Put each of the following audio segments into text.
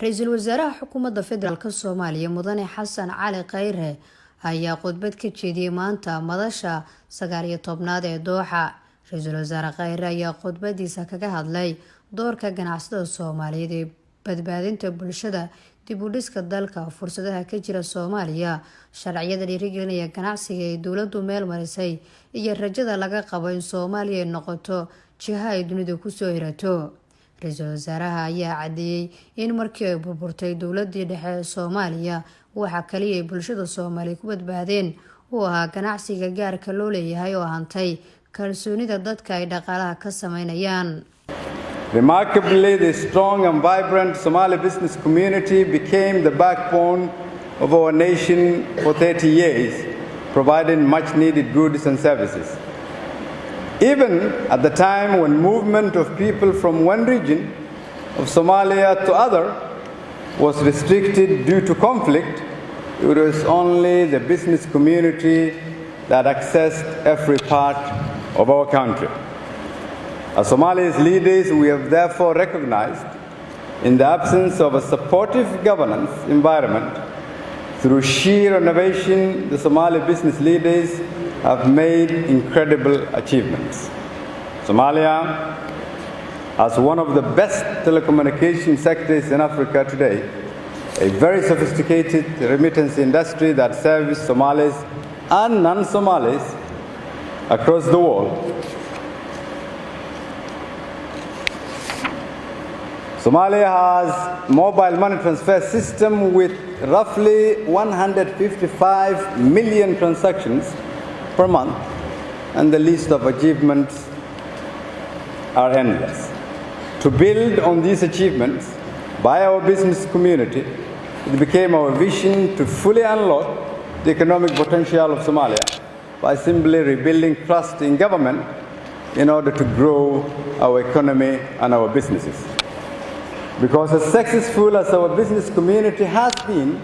Raiisul wasaaraha xukuumadda federaalka Soomaaliya mudane Xasan Cali Kheyre ayaa qudbad ka jeediyay maanta madasha 19aad ee Doha. Raiisul wasaare Kheyre ayaa qudbadiisa kaga hadlay doorka ganacsatada Soomaaliyeed ee badbaadinta bulshada, dib u dhiska dalka, fursadaha ka jira Soomaaliya, sharciyada dhiirigelinaya ganacsiga ee dowladdu meel marisay iyo rajada laga qabo in Soomaaliya noqoto jiha ay dunida ku soo hirato. Raiisul wasaaraha ayaa cadeeyay in markii ay burburtay dowladii dhexe ee Soomaaliya waxa kaliya ay bulshada Soomaaliyeed ku badbaadeen uu ahaa ganacsiga gaarka loo leeyahay oo hantay kalsoonida dadka ay dhaqaalaha ka sameynayaan. Remarkably, the strong and vibrant Somali business community became the backbone of our nation for 30 years, providing much-needed goods and services. Even at the time when movement of people from one region of Somalia to other was restricted due to conflict, it was only the business community that accessed every part of our country. As Somalia's leaders, we have therefore recognized, in the absence of a supportive governance environment, through sheer innovation, the Somali business leaders have made incredible achievements. Somalia, as one of the best telecommunication sectors in Africa today, a very sophisticated remittance industry that serves Somalis and non-Somalis across the world. Somalia has mobile money transfer system with roughly 155 million transactions per month, and the list of achievements are endless. To build on these achievements by our business community, it became our vision to fully unlock the economic potential of Somalia by simply rebuilding trust in government in order to grow our economy and our businesses. Because as successful as our business community has been,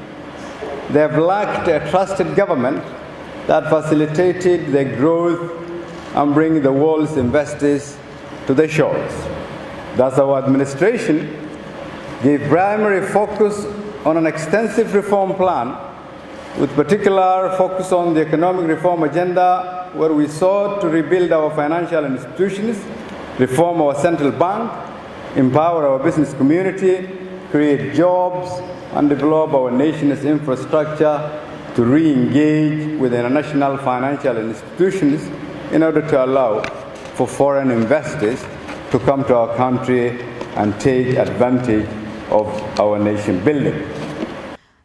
they have lacked a trusted government that facilitated their growth and bring the world's investors to their shores. Thus, our administration gave primary focus on an extensive reform plan with particular focus on the economic reform agenda, where we sought to rebuild our financial institutions, reform our central bank, empower our business community, create jobs, and develop our nation's infrastructure to re-engage with international financial institutions in order to allow for foreign investors to come to our country and take advantage of our nation building.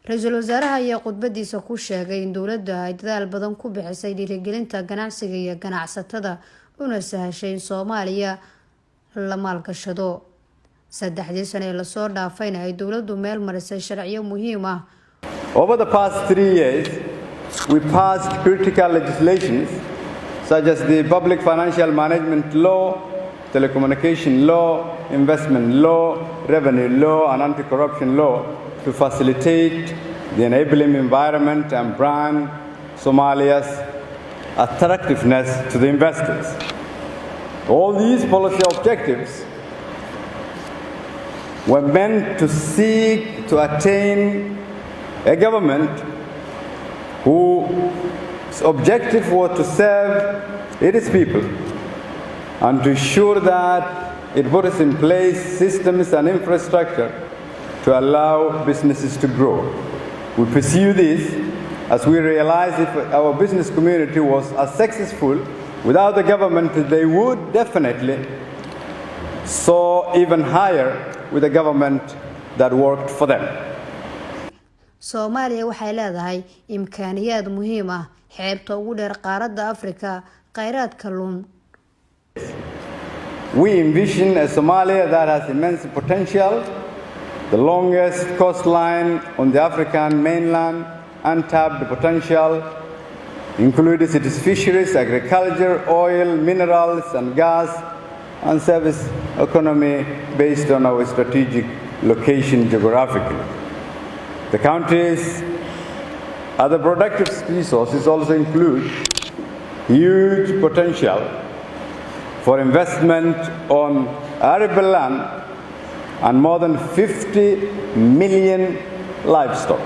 Raiisul wasaaraha ayaa qudbadiisa ku sheegay in dowladda ay dadaal badan ku bixisay dhiirigelinta ganacsiga iyo ganacsatada una sahashay in Soomaaliya la maalgashado. 3 sano ee la soo dhaafayna ay dowladdu meel marisay sharciyo muhiim ah. Over the past 3 years, we passed critical legislations such as the Public Financial Management Law, Telecommunication Law, Investment Law, Revenue Law, and Anti-Corruption Law to facilitate the enabling environment and brand Somalia's attractiveness to the investors. All these policy objectives were meant to seek to attain a government whose objective was to serve its people and to ensure that it puts in place systems and infrastructure to allow businesses to grow. We pursue this as we realize if our business community was as successful without the government, they would definitely soar even higher with a government that worked for them. Soomaaliya waxay leedahay imkaaniyaad muhiim ah xeebta ugu dheer qaaradda Afrika, kheyraad kalluun. We envision a Somalia that has immense potential, the longest coastline on the African mainland, untapped potential, including its fisheries, agriculture, oil, minerals, and gas, and service economy based on our strategic location geographically. The country's other productive resources also include huge potential for investment on arable land and more than 50 million livestock.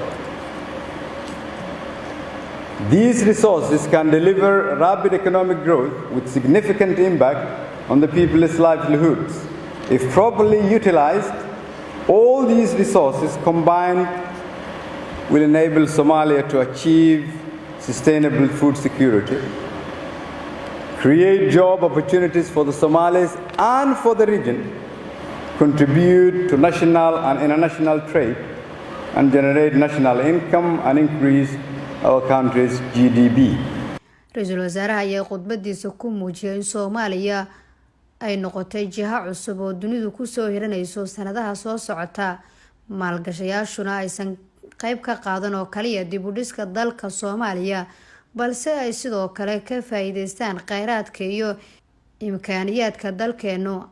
These resources can deliver rapid economic growth with significant impact on the people's livelihoods. If properly utilized, all these resources combined will enable Somalia to achieve sustainable food security, create job opportunities for the Somalis and for the region, contribute to national and international trade, and generate national income and increase our country's GDP. Raiisul wasaaraha ayaa qudbadiisa ku muujiyay in Soomaaliya ay noqotay jiha cusub oo dunidu ku soo hiranayso sanadaha soo socota, maalgashayaashuna aysan qayb ka qaadan oo kaliya dib u dhiska dalka Soomaaliya, balse ay sidoo kale ka faa'iideystaan kheyraadka iyo imkaaniyaadka dalkeenu.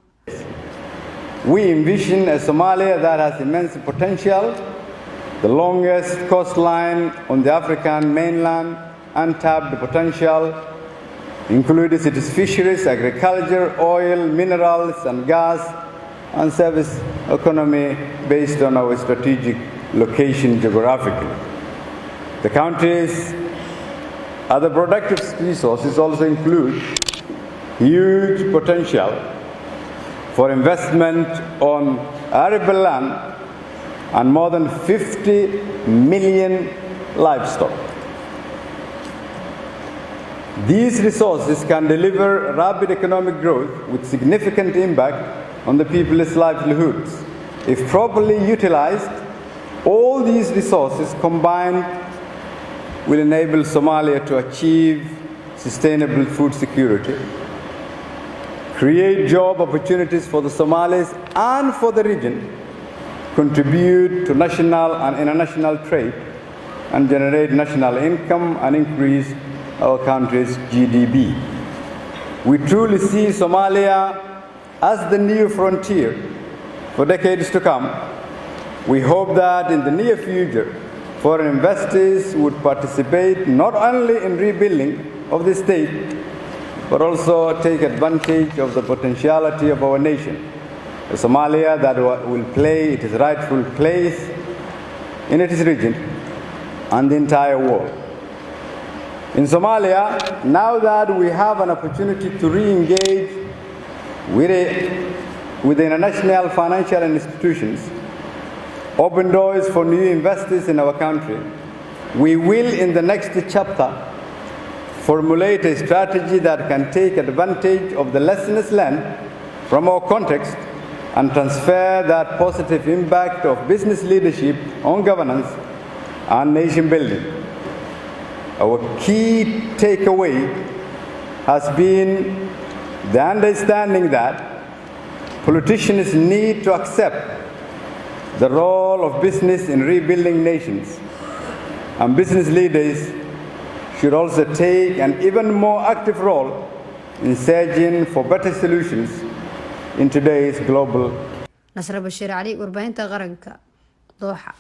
We envision a Somalia that has immense potential, the longest coastline on the African mainland, untapped potential, including its fisheries, agriculture, oil, minerals, and gas, and service economy based on our strategic location geographically. The country's other productive resources also include huge potential for investment on arable land and more than 50 million livestock. These resources can deliver rapid economic growth with significant impact on the people's livelihoods. If properly utilized, all these resources combined will enable Somalia to achieve sustainable food security, create job opportunities for the Somalis and for the region, contribute to national and international trade, and generate national income and increase our country's GDP. We truly see Somalia as the new frontier for decades to come. We hope that in the near future, foreign investors would participate not only in rebuilding of the state, but also take advantage of the potentiality of our nation. A Somalia that will play its rightful place in its region and the entire world. In Somalia, now that we have an opportunity to re-engage with the international financial institutions, open doors for new investors in our country, we will, in the next chapter, formulate a strategy that can take advantage of the lessons learned from our context and transfer that positive impact of business leadership on governance and nation building. Our key takeaway has been the understanding that politicians need to accept the role of business in rebuilding nations, and business leaders should also take an even more active role in searching for better solutions in today's global. Nasra Bashir Ali, Urbainta Qaranka, Doha.